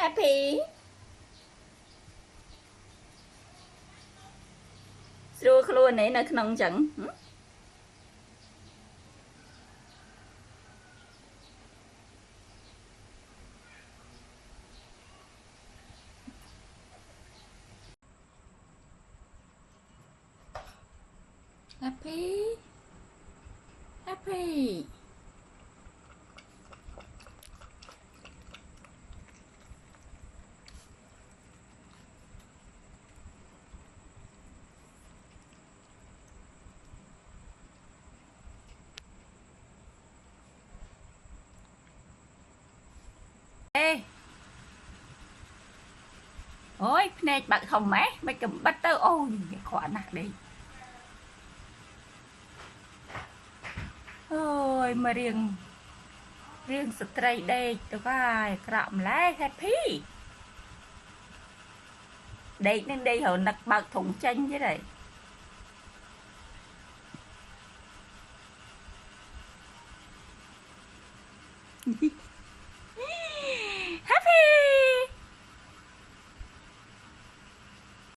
happy ស្រួលខ្លួននេះនៅក្នុងចឹង happy happy អូយភ្នែកបាក់ធំម៉េះមិនកំបិតទៅអូយខ្វល់ណាស់ដេកអូយមករៀងស្ត្រីដេកទៅហើយក្រក់ម្លេះ happy ដេកនឹងដេករនឹកបើកធុងចេញទៀតហើយ